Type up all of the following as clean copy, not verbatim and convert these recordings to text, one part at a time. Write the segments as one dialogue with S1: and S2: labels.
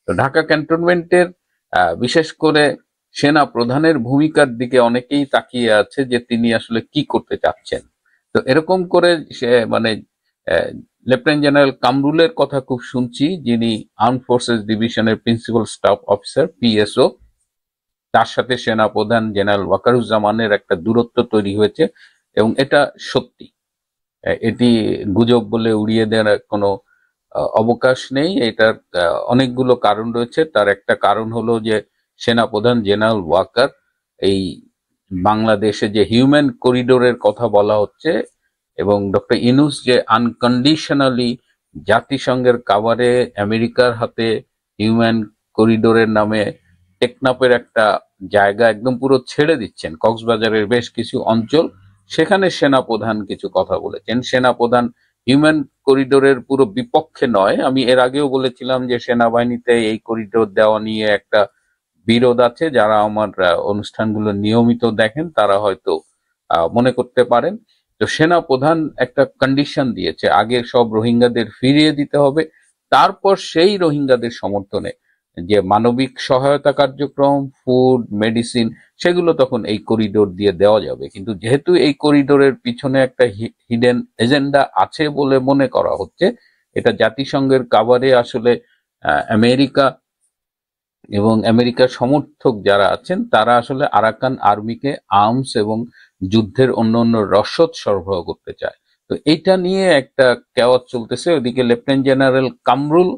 S1: তো ঢাকা ক্যান্টনমেন্টের বিশেষ করে সেনা প্রধানের ভূমিকার দিকে অনেকেই তাকিয়ে আছে যে তিনি আসলে কি করতে চাচ্ছেন। তো এরকম করে সে মানে লেফটেন্যান্ট জেনারেল কামরুলের কথা খুব শুনছি, যিনি আর্ম ফোর্সেস ডিভিশনের প্রিন্সিপাল স্টাফ অফিসার পিএসও, তার সাথে সেনা প্রধান জেনারেল ওয়াকারুজ্জামানের একটা দূরত্ব তৈরি হয়েছে এবং এটা সত্যি। এটি গুজব বলে উড়িয়ে দেওয়ার কোনো অবকাশ নেই। এটার অনেকগুলো কারণ রয়েছে। তার একটা কারণ হলো যে সেনাপ্রধান জেনারেল ওয়াকার এই বাংলাদেশে যে হিউম্যান করিডোরের কথা বলা হচ্ছে এবং ডক্টর ইউনূস যে আনকন্ডিশনালি জাতিসংঘের কাভারে আমেরিকার হাতে হিউম্যান করিডোরের নামে টেকনাফের একটা জায়গা একদম পুরো ছেড়ে দিচ্ছেন, কক্সবাজারের বেশ কিছু অঞ্চল, সেখানে সেনাপ্রধান কিছু কথা বলেছেন। সেনাপ্রধান হিউম্যান করিডোরের পুরো বিপক্ষে নয়। আমি এর আগেও বলেছিলাম যে সেনাবাহিনীতে এই করিডোর দেওয়া নিয়ে একটা বিরোধ আছে। যারা আমার অনুষ্ঠানগুলো নিয়মিত দেখেন তারা হয়তো মনে করতে পারেন। তো সেনাপ্রধান একটা কন্ডিশন দিয়েছে, আগে সব রোহিঙ্গাদের ফিরিয়ে দিতে হবে, তারপর সেই রোহিঙ্গাদের সমর্থনে যে মানবিক সহায়তা কার্যক্রম, ফুড, মেডিসিন, সেগুলো তখন এই করিডোর দিয়ে দেওয়া যাবে। কিন্তু যেহেতু এই করিডোরের পিছনে একটা হিডেন এজেন্ডা আছে বলে মনে করা হচ্ছে, এটা জাতিসংঘের কাভারে আসলে আমেরিকা এবং আমেরিকার সমর্থক যারা আছেন তারা আসলে আরাকান আর্মিকে আর্মস এবং যুদ্ধের অন্য অন্য রসদ সরবরাহ করতে চায়। তো এইটা নিয়ে একটা কেওয়াজ চলতেছে। ওইদিকে লেফটেন্যান্ট জেনারেল কামরুল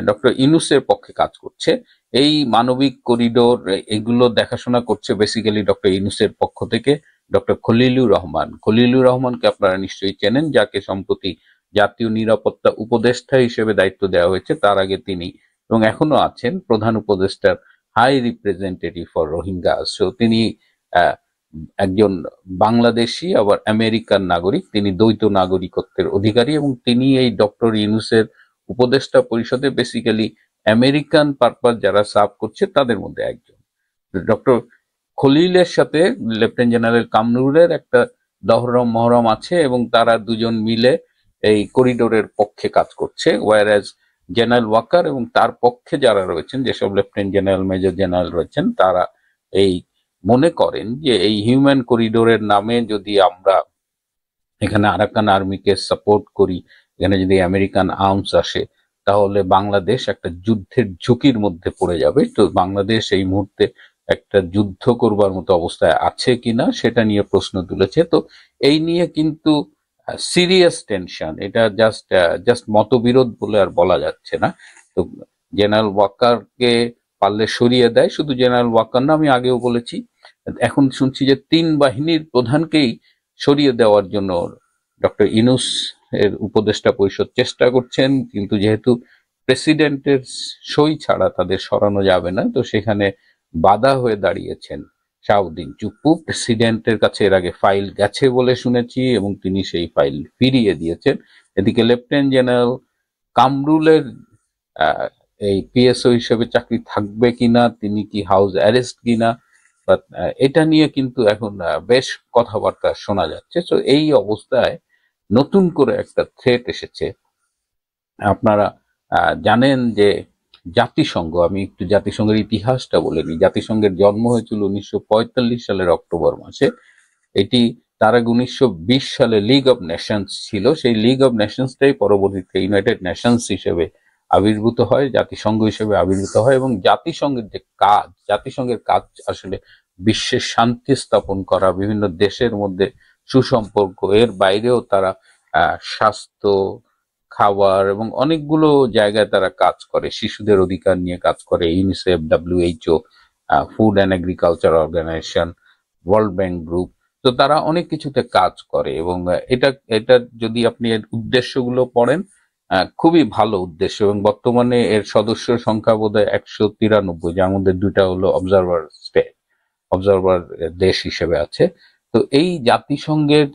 S1: ডক্টর ইউনূসের পক্ষে কাজ করছে। এই মানবিক করিডোর এগুলো দেখাশোনা করছে বেসিক্যালি ডক্টর ইউনূসের পক্ষ থেকে ডক্টর খলিলুর রহমান। খলিলুর রহমানকে আপনারা নিশ্চয়ই চেনেন, যাকে সম্প্রতি জাতীয় নিরাপত্তা উপদেষ্টা হিসেবে দায়িত্ব দেওয়া হয়েছে। তার আগে তিনি এবং এখনো আছেন প্রধান উপদেষ্টার high representative for Rohingya. So তিনি একজন বাংলাদেশি আবার আমেরিকান নাগরিক, তিনি দ্বৈত নাগরিকত্বের অধিকারী এবং তিনি এই ডক্টর ইউনূসের উপদেষ্টা পরিষদে বেসিক্যালি আমেরিকান পারপাস যারা সার্ভ করছে তাদের মধ্যে একজন। ডক্টর খলিলের সাথে লেফটেন্যান্ট জেনারেল কামরুলের একটা দহরম মহরম আছে এবং তারা দুজন মিলে এই করিডোরের পক্ষে কাজ করছে। ওয়ারাজ জেনারেল ওয়াকার এবং তার পক্ষে যারা রয়েছেন, যেসব লেফটেন্যান্ট জেনারেল, মেজর জেনারেল রয়েছেন, তারা এই মনে করেন যে এই হিউম্যান করিডোরের নামে যদি আমরা এখানে আরাকান আর্মিকে সাপোর্ট করি, এখানে যদি আমেরিকান আর্মস আসে, তাহলে বাংলাদেশ একটা যুদ্ধের ঝুঁকির মধ্যে পড়ে যাবে। তো বাংলাদেশ এই মুহূর্তে একটা যুদ্ধ করবার মতো অবস্থায় আছে কিনা সেটা নিয়ে প্রশ্ন তুলেছে। তো এই নিয়ে কিন্তু সিরিয়াস টেনশন, এটা জাস্ট মতবিরোধ বলে আর বলা যাচ্ছে না। তো জেনারেল ওয়াকারকে পারলে সরিয়ে দেয়, শুধু জেনারেল ওয়াকার না, আমি আগেও বলেছি, এখন শুনছি যে 3 বাহিনীর প্রধানকেই সরিয়ে দেওয়ার জন্য ডক্টর ইউনূস এর উপদেষ্টা পরিষদ চেষ্টা করছেন। কিন্তু যেহেতু প্রেসিডেন্টের সই ছাড়া তাদের সরানো যাবে না, তো সেখানে বাধা হয়ে দাঁড়িয়েছেন শাহাবুদ্দিন চুপ্পু। প্রেসিডেন্টের কাছে এর আগে ফাইল গেছে বলে শুনেছি এবং তিনি সেই ফাইল ফিরিয়ে দিয়েছেন। এদিকে লেফটেন্যান্ট জেনারেল কামরুলের এই পিএসও হিসেবে চাকরি থাকবে কিনা, তিনি কি হাউস অ্যারেস্ট কিনা, এটা নিয়ে কিন্তু এখন বেশ কথাবার্তা শোনা যাচ্ছে। তো এই অবস্থায় নতুন করে একটা থ্রেট এসেছে। আপনারা জানেন যে জাতিসংঘ, আমি একটু জাতিসংঘের ইতিহাসটা বলে নিই। জাতিসংঘের জন্ম হয়েছিল 1945 সালের অক্টোবর মাসে। এটি তার আগে 1920 সালে লিগ অব নেশনস ছিল। সেই লিগ অব নেশনসটাই পরবর্তীতে ইউনাইটেড নেশনস হিসেবে আবির্ভূত হয়, জাতিসংঘ হিসেবে আবির্ভূত হয়। এবং জাতিসংঘের কাজ আসলে বিশ্বের শান্তি স্থাপন করা, বিভিন্ন দেশের মধ্যে সুসম্পর্ক, এর বাইরেও তারা স্বাস্থ্য, খাবার এবং অনেকগুলো জায়গায় তারা কাজ করে। শিশুদের অধিকার নিয়ে কাজ করে UNICEF, WHO, food and agriculture organization, world bank group. তো তারা অনেক কিছুতে কাজ করে এবং এটা যদি আপনি এর উদ্দেশ্যগুলো পড়েন, খুবই ভালো উদ্দেশ্য। এবং বর্তমানে এর সদস্য সংখ্যা বোধহয় 193, যার মধ্যে 2টা হলো অবজারভার দেশ হিসেবে আছে। তো এই জাতিসংঘের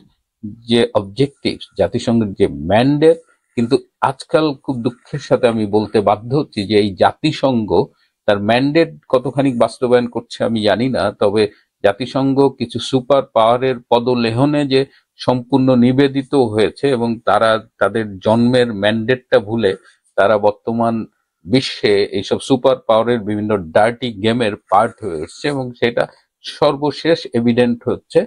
S1: যে অবজেক্টিভ, জাতিসংঘের যে ম্যান্ডেট, কিন্তু আজকাল খুব দুঃখের সাথে আমি বলতে বাধ্য হচ্ছি যে এই জাতিসংঘ তার ম্যান্ডেট কতখানি বাস্তবায়ন করছে আমি জানি না। তবে জাতিসংঘ কিছু সুপার পাওয়ারের পদলেহনে যে সম্পূর্ণ নিবেদিত হয়েছে এবং তারা তাদের জন্মের ম্যান্ডেটটা ভুলে তারা বর্তমান বিশ্বে এইসব সুপার পাওয়ারের বিভিন্ন ডার্টি গেমের পার্ট হয়ে এসছে, এবং সেটা সর্বশেষ এভিডেন্ট হচ্ছে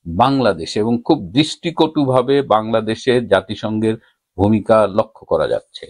S1: বাংলাদেশে, এবং খুব দৃষ্টিকটুভাবে বাংলাদেশে জাতিসংঘের ভূমিকা লক্ষ্য করা যাচ্ছে।